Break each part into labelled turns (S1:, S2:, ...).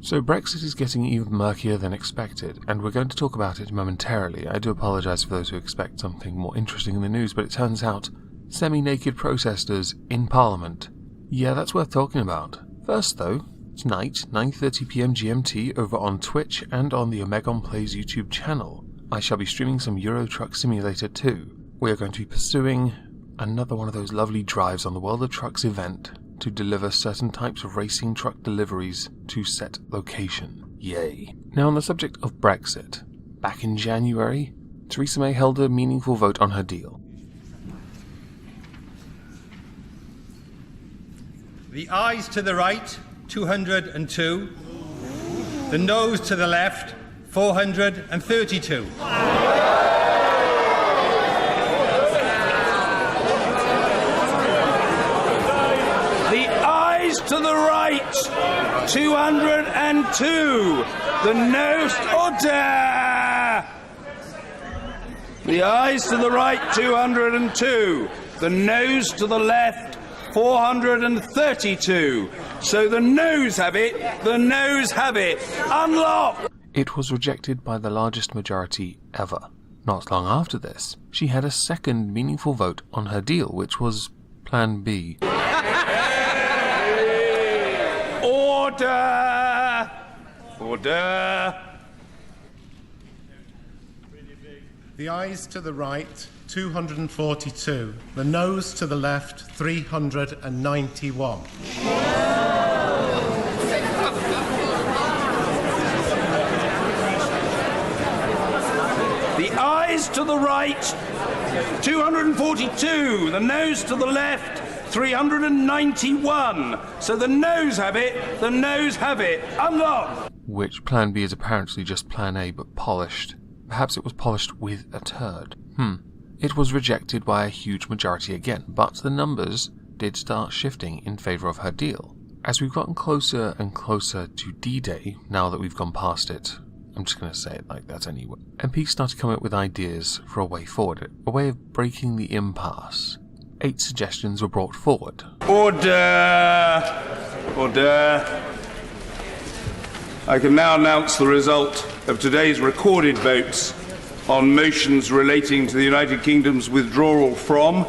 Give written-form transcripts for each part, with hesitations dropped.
S1: So Brexit is getting even murkier than expected, and we're going to talk about it momentarily. I do apologise for those who expect something more interesting in the news, but it turns out semi-naked protesters in Parliament. Yeah, that's worth talking about. First though, tonight, 9:30 PM GMT over on Twitch and on the Omegon Plays YouTube channel, I shall be streaming some Euro Truck Simulator 2. We are going to be pursuing another one of those lovely drives on the World of Trucks event to deliver certain types of racing truck deliveries to set location. Yay. Now on the subject of Brexit, back in January, Theresa May held a meaningful vote on her deal.
S2: The ayes to the right, 202. The noes to the left, 432.
S3: To the right, 202. The nose, order. The eyes to the right, 202. The nose to the left, 432. So the noes have it, the noes have it. Unlock!
S1: It was rejected by the largest majority ever. Not long after this, she had a second meaningful vote on her deal, which was Plan B.
S3: Order! Order!
S4: The ayes to the right, 242. The noes to the left, 391.
S3: The ayes to the right, 242. The noes to the left, 391. So the noes have it, the noes have it. Unlock!
S1: Which Plan B is apparently just Plan A but polished. Perhaps it was polished with a turd. It was rejected by a huge majority again, but the numbers did start shifting in favour of her deal. As we've gotten closer and closer to D-Day, now that we've gone past it, I'm just going to say it like that anyway, MPs started coming up with ideas for a way forward, a way of breaking the impasse. 8 suggestions were brought forward.
S3: Order! Order! I can now announce the result of today's recorded votes on motions relating to the United Kingdom's withdrawal from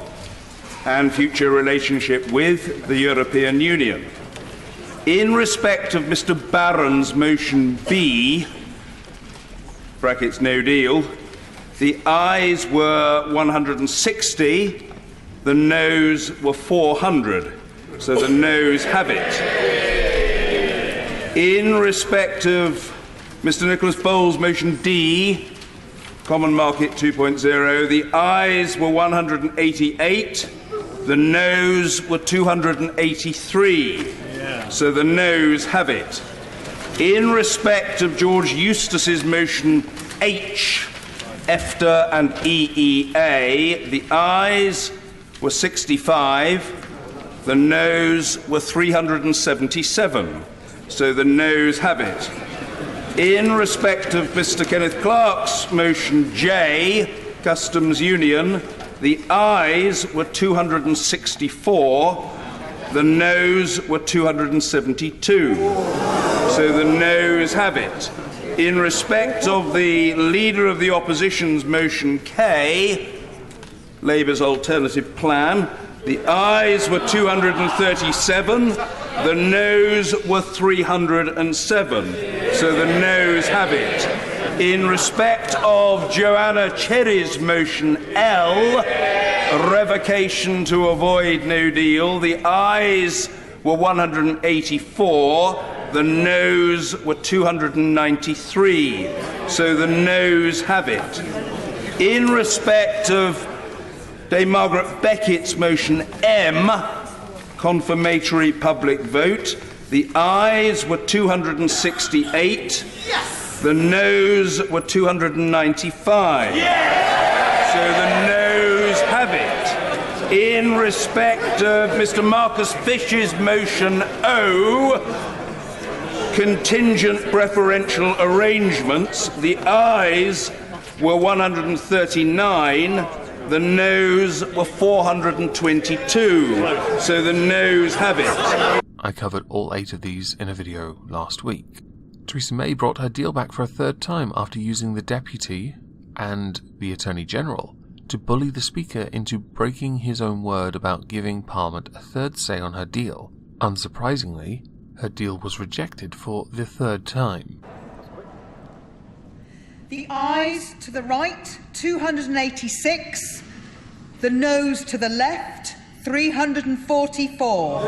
S3: and future relationship with the European Union. In respect of Mr. Barron's motion B, brackets no deal, the ayes were 160, the noes were 400, so the noes have it. In respect of Mr. Nicholas Bowles' motion D, Common Market 2.0, the ayes were 188, the noes were 283, so the noes have it. In respect of George Eustace's motion H, EFTA and EEA, the ayes were 65, the noes were 377, so the noes have it. In respect of Mr. Kenneth Clark's motion J, Customs Union, the ayes were 264, the noes were 272, so the noes have it. In respect of the Leader of the Opposition's motion K, Labour's alternative plan, the ayes were 237, the noes were 307, so the noes have it. In respect of Joanna Cherry's motion L, revocation to avoid no deal, the ayes were 184, the noes were 293, so the noes have it. In respect of Dame Margaret Beckett's motion M, confirmatory public vote, the ayes were 268, the noes were 295, so the noes have it. In respect of Mr. Marcus Fish's motion O, contingent preferential arrangements, the ayes were 139, the noes were 422, so the noes have it.
S1: I covered all 8 of these in a video last week. Theresa May brought her deal back for a third time after using the Deputy and the Attorney General to bully the Speaker into breaking his own word about giving Parliament a third say on her deal. Unsurprisingly, her deal was rejected for the third time.
S5: The ayes to the right, 286. The noes to the left, 344.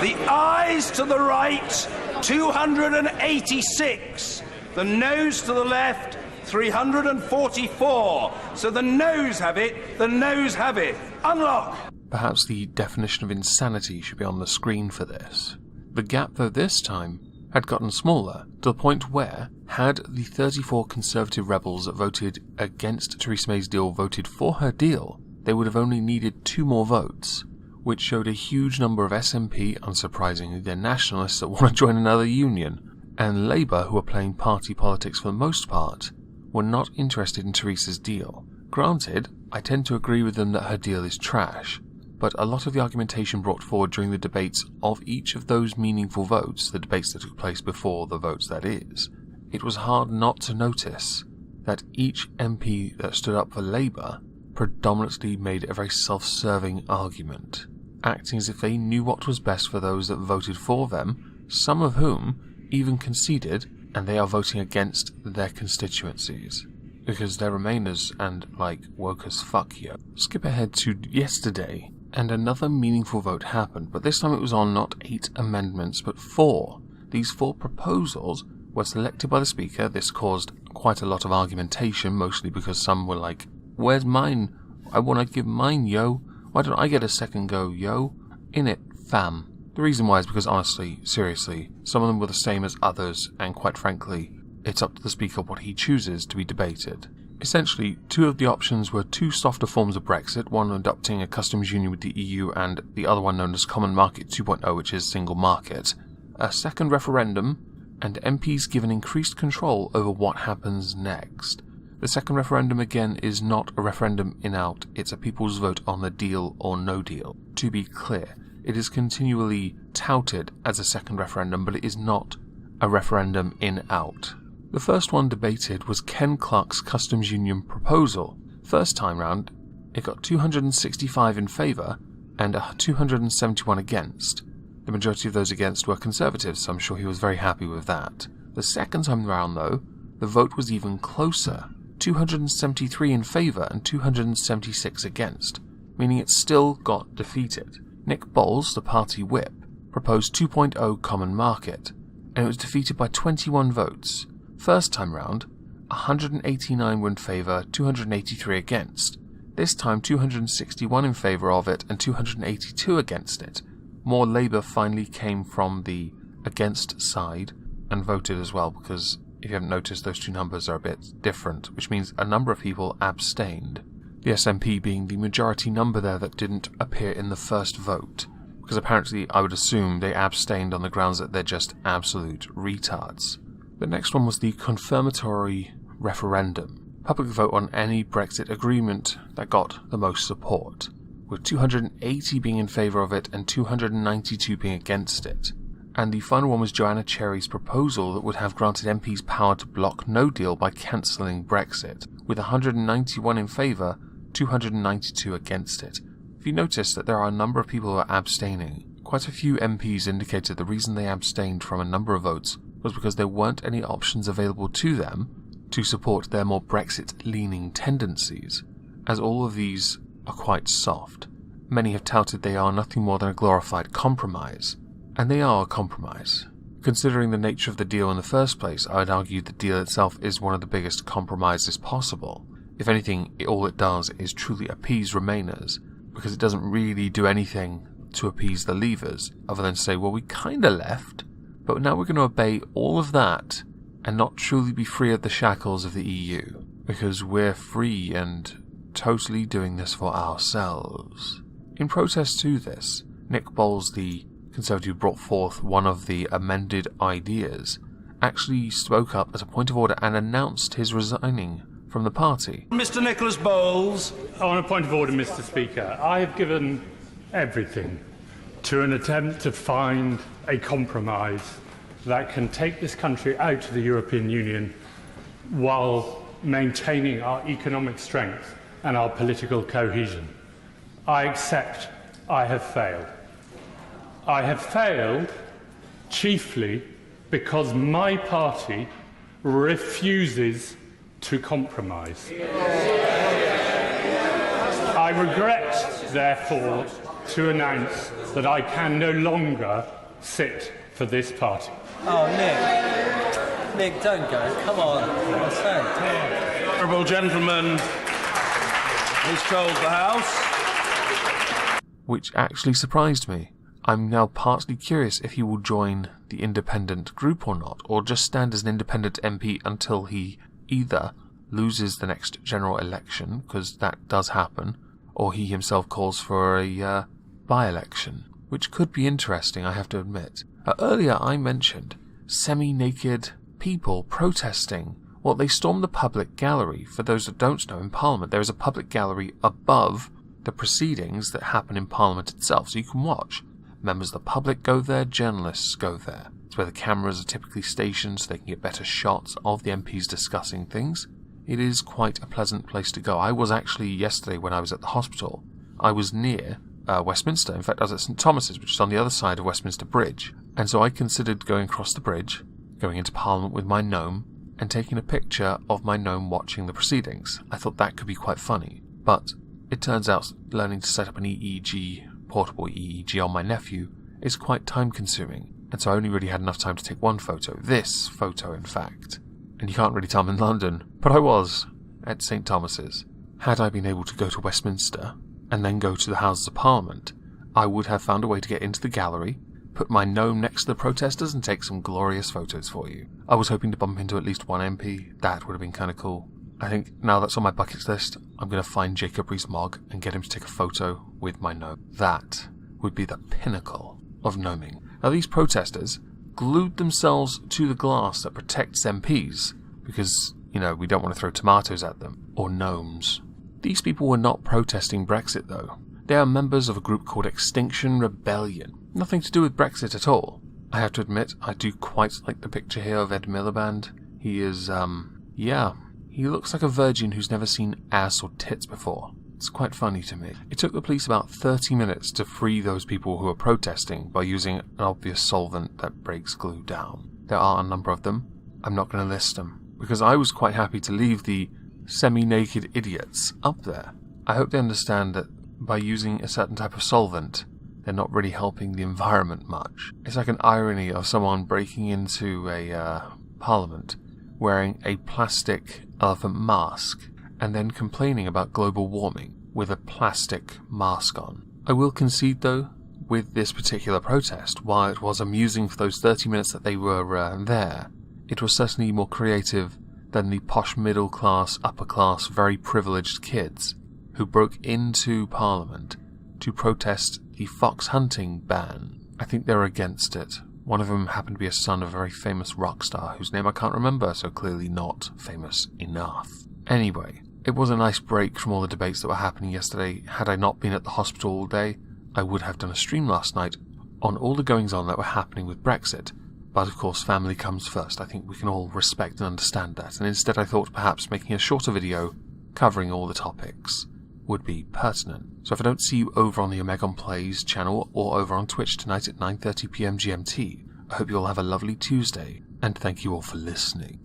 S3: The ayes to the right, 286. The noes to the left, 344. So the noes have it, the noes have it. Unlock!
S1: Perhaps the definition of insanity should be on the screen for this. The gap, though, this time had gotten smaller, to the point where, had the 34 Conservative rebels that voted against Theresa May's deal voted for her deal, they would have only needed 2 more votes, which showed a huge number of SNP, unsurprisingly, they're nationalists that want to join another union, and Labour, who are playing party politics for the most part, were not interested in Theresa's deal. Granted, I tend to agree with them that her deal is trash, but a lot of the argumentation brought forward during the debates of each of those meaningful votes, the debates that took place before the votes that is, it was hard not to notice that each MP that stood up for Labour predominantly made a very self-serving argument, acting as if they knew what was best for those that voted for them, some of whom even conceded, and they are voting against their constituencies, because they're Remainers and, woke as fuck, yo. Skip ahead to yesterday, and another meaningful vote happened, but this time it was on not 8 amendments, but 4. These 4 proposals were selected by the Speaker. This caused quite a lot of argumentation, mostly because some were like, where's mine? I want to give mine, yo. Why don't I get a second go, yo? In it, fam. The reason why is because, honestly, seriously, some of them were the same as others, and quite frankly, it's up to the Speaker what he chooses to be debated. Essentially, 2 of the options were 2 softer forms of Brexit, one adopting a customs union with the EU and the other one known as Common Market 2.0, which is single market, a second referendum, and MPs given increased control over what happens next. The second referendum, again, is not a referendum in out, it's a people's vote on the deal or no deal. To be clear, it is continually touted as a second referendum, but it is not a referendum in out. The first one debated was Ken Clarke's Customs Union proposal. First time round, it got 265 in favour and 271 against. The majority of those against were Conservatives, so I'm sure he was very happy with that. The second time round, though, the vote was even closer. 273 in favour and 276 against, meaning it still got defeated. Nick Bowles, the party whip, proposed 2.0 Common Market, and it was defeated by 21 votes. First time round, 189 were in favour, 283 against. This time 261 in favour of it and 282 against it. More Labour finally came from the against side and voted as well, because if you haven't noticed, those 2 numbers are a bit different, which means a number of people abstained. The SNP being the majority number there that didn't appear in the first vote, because apparently I would assume they abstained on the grounds that they're just absolute retards. The next one was the confirmatory referendum, public vote on any Brexit agreement that got the most support, with 280 being in favour of it and 292 being against it. And the final one was Joanna Cherry's proposal that would have granted MPs power to block no deal by cancelling Brexit, with 191 in favour, 292 against it. If you notice that there are a number of people who are abstaining, quite a few MPs indicated the reason they abstained from a number of votes was because there weren't any options available to them to support their more Brexit-leaning tendencies, as all of these are quite soft. Many have touted they are nothing more than a glorified compromise, and they are a compromise. Considering the nature of the deal in the first place, I would argue the deal itself is one of the biggest compromises possible. If anything, all it does is truly appease Remainers, because it doesn't really do anything to appease the Leavers, other than say, well, we kinda left, but now we're going to obey all of that and not truly be free of the shackles of the EU, because we're free and totally doing this for ourselves. In protest to this, Nick Bowles, the Conservative who brought forth one of the amended ideas, actually spoke up as a point of order and announced his resigning from the party.
S3: Mr. Nicholas Bowles.
S6: On a point of order, Mr. Speaker, I have given everything to an attempt to find a compromise that can take this country out of the European Union while maintaining our economic strength and our political cohesion. I accept I have failed. I have failed chiefly because my party refuses to compromise. I regret, therefore, to announce that I can no longer sit for this party.
S7: Oh, Nick, don't go. Come on. What's that? Come on.
S3: Honourable gentleman has told the House.
S1: Which actually surprised me. I'm now partly curious if he will join the independent group or not, or just stand as an independent MP until he either loses the next general election, because that does happen, or he himself calls for a by-election, which could be interesting, I have to admit. Earlier I mentioned semi-naked people protesting. Well, they stormed the public gallery. For those that don't know, in Parliament there is a public gallery above the proceedings that happen in Parliament itself, so you can watch. Members of the public go there, journalists go there. It's where the cameras are typically stationed so they can get better shots of the MPs discussing things. It is quite a pleasant place to go. I was actually, yesterday when I was at the hospital, I was near Westminster. In fact, I was at St Thomas's, which is on the other side of Westminster Bridge. And so I considered going across the bridge, going into Parliament with my gnome, and taking a picture of my gnome watching the proceedings. I thought that could be quite funny. But it turns out learning to set up an EEG, portable EEG on my nephew, is quite time consuming. And so I only really had enough time to take one photo. This photo, in fact. And you can't really tell I'm in London, but I was at St Thomas's. Had I been able to go to Westminster and then go to the Houses of Parliament, I would have found a way to get into the gallery, put my gnome next to the protesters and take some glorious photos for you. I was hoping to bump into at least one MP. That would have been kind of cool. I think now that's on my bucket list, I'm going to find Jacob Rees-Mogg and get him to take a photo with my gnome. That would be the pinnacle of gnoming. Now these protesters glued themselves to the glass that protects MPs because, you know, we don't want to throw tomatoes at them, or gnomes. These people were not protesting Brexit though. They are members of a group called Extinction Rebellion. Nothing to do with Brexit at all. I have to admit, I do quite like the picture here of Ed Miliband. He is, he looks like a virgin who's never seen ass or tits before. It's quite funny to me. It took the police about 30 minutes to free those people who were protesting by using an obvious solvent that breaks glue down. There are a number of them. I'm not going to list them, because I was quite happy to leave the semi-naked idiots up there. I hope they understand that by using a certain type of solvent, they're not really helping the environment much. It's like an irony of someone breaking into a parliament wearing a plastic elephant mask and then complaining about global warming with a plastic mask on. I will concede though, with this particular protest, while it was amusing for those 30 minutes that they were there, it was certainly more creative than the posh middle class, upper class, very privileged kids who broke into Parliament to protest the fox hunting ban. I think they're against it. One of them happened to be a son of a very famous rock star whose name I can't remember, so clearly not famous enough. Anyway, it was a nice break from all the debates that were happening yesterday. Had I not been at the hospital all day, I would have done a stream last night on all the goings-on that were happening with Brexit. But of course, family comes first. I think we can all respect and understand that. And instead I thought perhaps making a shorter video covering all the topics would be pertinent. So if I don't see you over on the Omegon Plays channel or over on Twitch tonight at 9:30 PM GMT, I hope you all have a lovely Tuesday, and thank you all for listening.